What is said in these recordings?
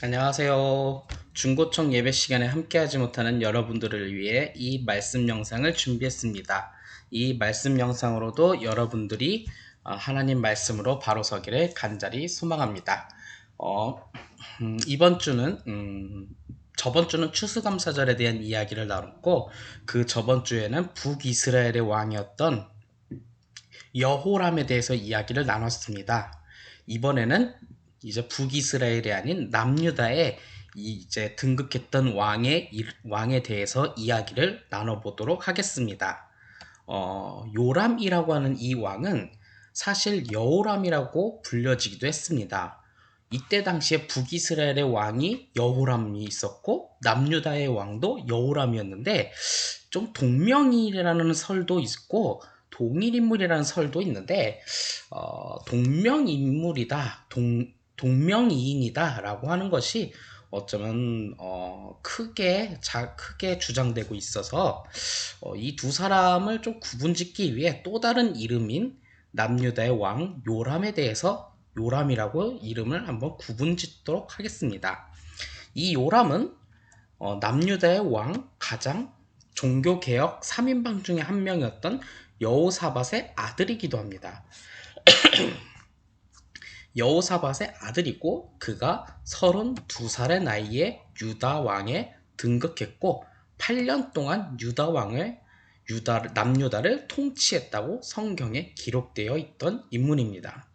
안녕하세요. 중고청 예배 시간에 함께하지 못하는 여러분들을 위해 이 말씀 영상을 준비했습니다. 이 말씀 영상으로도 여러분들이 하나님 말씀으로 바로 서기를 간절히 소망합니다. 이번 주는 저번 주는 추수감사절에 대한 이야기를 나눴고, 그 저번 주에는 북이스라엘의 왕이었던 여호람에 대해서 이야기를 나눴습니다. 이번에는 이제 북이스라엘이 아닌 남유다에 이제 등극했던 왕에 대해서 이야기를 나눠보도록 하겠습니다. 요람이라고 하는 이 왕은 사실 여호람이라고 불려지기도 했습니다. 이때 당시에 북이스라엘의 왕이 여호람이 있었고 남유다의 왕도 여호람이었는데, 좀 동명이인이라는 설도 있고 동일인물이라는 설도 있는데, 동명인물이다, 동명이인이다 라고 하는 것이 어쩌면 크게 주장되고 있어서, 이 두 사람을 좀 구분짓기 위해 또 다른 이름인 남유다의 왕 요람에 대해서 요람이라고 이름을 한번 구분짓도록 하겠습니다. 이 요람은 남유다의 왕 가장 종교개혁 3인방 중에 한 명이었던 여호사밧의 아들이기도 합니다. 여호사밧의 아들이고, 그가 32살의 나이에 유다 왕에 등극했고 8년 동안 남유다를 통치했다고 성경에 기록되어 있던 인물입니다.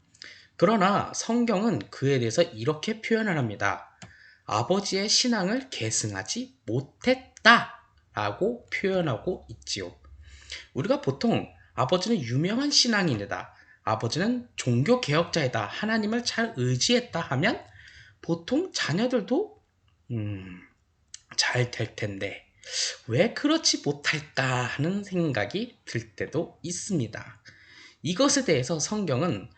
그러나 성경은 그에 대해서 이렇게 표현을 합니다. 아버지의 신앙을 계승하지 못했다 라고 표현하고 있지요. 우리가 보통 아버지는 유명한 신앙인이다, 아버지는 종교개혁자이다, 하나님을 잘 의지했다 하면 보통 자녀들도 잘 될 텐데 왜 그렇지 못할까 하는 생각이 들 때도 있습니다. 이것에 대해서 성경은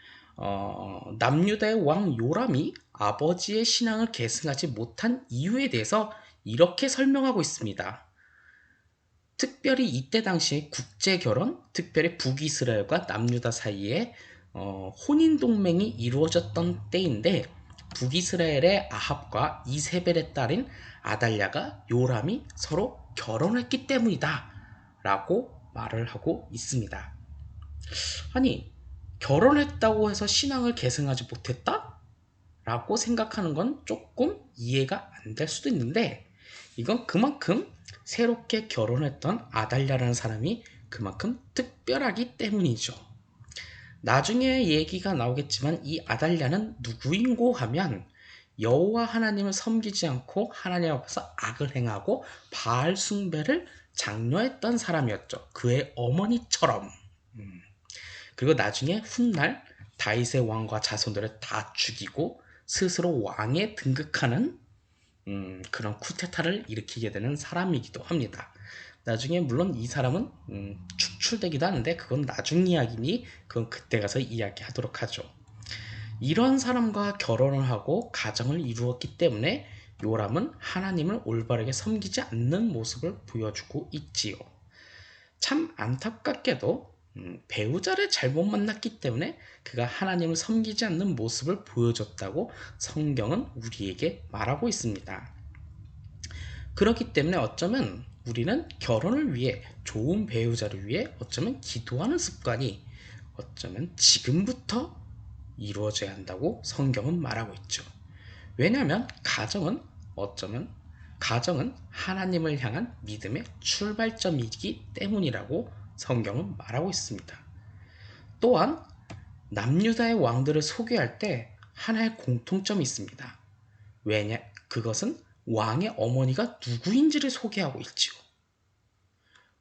남유다의 왕 요람이 아버지의 신앙을 계승하지 못한 이유에 대해서 이렇게 설명하고 있습니다. 특별히 이때 당시에 국제결혼, 특별히 북이스라엘과 남유다 사이에 혼인동맹이 이루어졌던 때인데, 북이스라엘의 아합과 이세벨의 딸인 아달랴가 요람이 서로 결혼했기 때문이다 라고 말을 하고 있습니다. 아니, 결혼했다고 해서 신앙을 계승하지 못했다? 라고 생각하는 건 조금 이해가 안 될 수도 있는데, 이건 그만큼 새롭게 결혼했던 아달랴라는 사람이 그만큼 특별하기 때문이죠. 나중에 얘기가 나오겠지만 이 아달랴는 누구인고 하면, 여호와 하나님을 섬기지 않고 하나님 앞에서 악을 행하고 바알 숭배를 장려했던 사람이었죠. 그의 어머니처럼. 그리고 나중에 훗날 다윗의 왕과 자손들을 다 죽이고 스스로 왕에 등극하는 그런 쿠데타를 일으키게 되는 사람이기도 합니다. 나중에 물론 이 사람은 축출되기도 하는데 그건 나중 이야기니 그건 그때 가서 이야기하도록 하죠. 이런 사람과 결혼을 하고 가정을 이루었기 때문에 요람은 하나님을 올바르게 섬기지 않는 모습을 보여주고 있지요. 참 안타깝게도 배우자를 잘못 만났기 때문에 그가 하나님을 섬기지 않는 모습을 보여줬다고 성경은 우리에게 말하고 있습니다. 그렇기 때문에 어쩌면 우리는 결혼을 위해, 좋은 배우자를 위해 어쩌면 기도하는 습관이 어쩌면 지금부터 이루어져야 한다고 성경은 말하고 있죠. 왜냐하면 가정은 하나님을 향한 믿음의 출발점이기 때문이라고 성경은 말하고 있습니다. 또한 남유다의 왕들을 소개할 때 하나의 공통점이 있습니다. 왜냐? 그것은 왕의 어머니가 누구인지를 소개하고 있지요.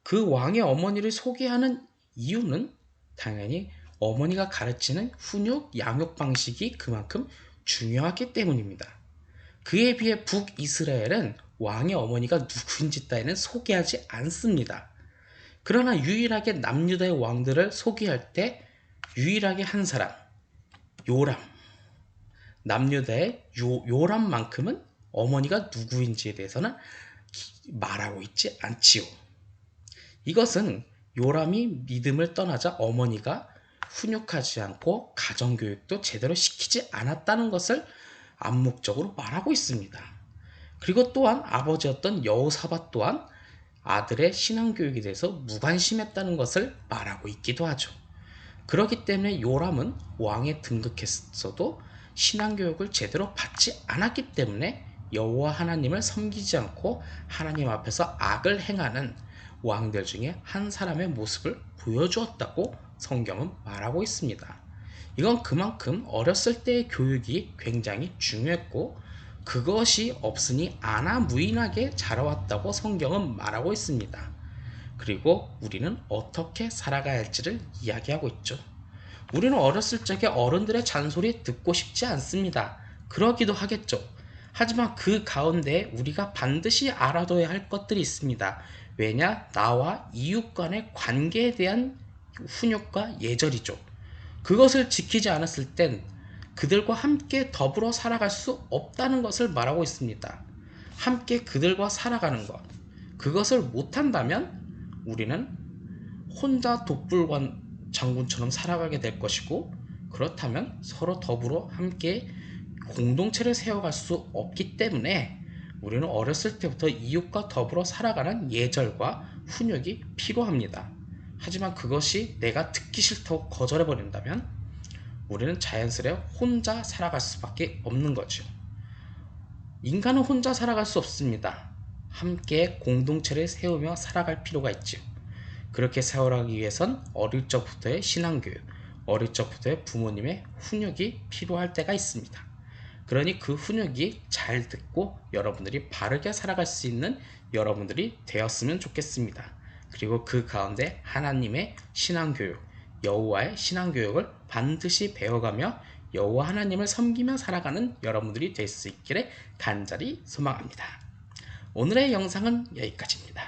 그 왕의 어머니를 소개하는 이유는 당연히 어머니가 가르치는 훈육, 양육 방식이 그만큼 중요하기 때문입니다. 그에 비해 북이스라엘은 왕의 어머니가 누구인지 따위는 소개하지 않습니다. 그러나 유일하게 남유다의 왕들을 소개할 때 유일하게 한 사람, 요람, 남유다의 요람만큼은 어머니가 누구인지에 대해서는 말하고 있지 않지요. 이것은 요람이 믿음을 떠나자 어머니가 훈육하지 않고 가정교육도 제대로 시키지 않았다는 것을 암묵적으로 말하고 있습니다. 그리고 또한 아버지였던 여호사밧 또한 아들의 신앙교육에 대해서 무관심했다는 것을 말하고 있기도 하죠. 그렇기 때문에 요람은 왕에 등극했어도 신앙교육을 제대로 받지 않았기 때문에 여호와 하나님을 섬기지 않고 하나님 앞에서 악을 행하는 왕들 중에 한 사람의 모습을 보여주었다고 성경은 말하고 있습니다. 이건 그만큼 어렸을 때의 교육이 굉장히 중요했고 그것이 없으니 아나무인하게 자라왔다고 성경은 말하고 있습니다. 그리고 우리는 어떻게 살아가야 할지를 이야기하고 있죠. 우리는 어렸을 적에 어른들의 잔소리 듣고 싶지 않습니다. 그러기도 하겠죠. 하지만 그 가운데 우리가 반드시 알아둬야 할 것들이 있습니다. 왜냐? 나와 이웃 간의 관계에 대한 훈육과 예절이죠. 그것을 지키지 않았을 땐 그들과 함께 더불어 살아갈 수 없다는 것을 말하고 있습니다. 함께 그들과 살아가는 것. 그것을 못한다면 우리는 혼자 독불관 장군처럼 살아가게 될 것이고 그렇다면 서로 더불어 함께 공동체를 세워갈 수 없기 때문에 우리는 어렸을 때부터 이웃과 더불어 살아가는 예절과 훈육이 필요합니다. 하지만 그것이 내가 듣기 싫다고 거절해버린다면 우리는 자연스레 혼자 살아갈 수밖에 없는 거죠. 인간은 혼자 살아갈 수 없습니다. 함께 공동체를 세우며 살아갈 필요가 있죠. 그렇게 살아가기 위해선 어릴 적부터의 신앙교육, 어릴 적부터의 부모님의 훈육이 필요할 때가 있습니다. 그러니 그 훈육이 잘 듣고 여러분들이 바르게 살아갈 수 있는 여러분들이 되었으면 좋겠습니다. 그리고 그 가운데 하나님의 신앙교육, 여호와의 신앙교육을 반드시 배워가며 여호와 하나님을 섬기며 살아가는 여러분들이 될 수 있기를 간절히 소망합니다. 오늘의 영상은 여기까지입니다.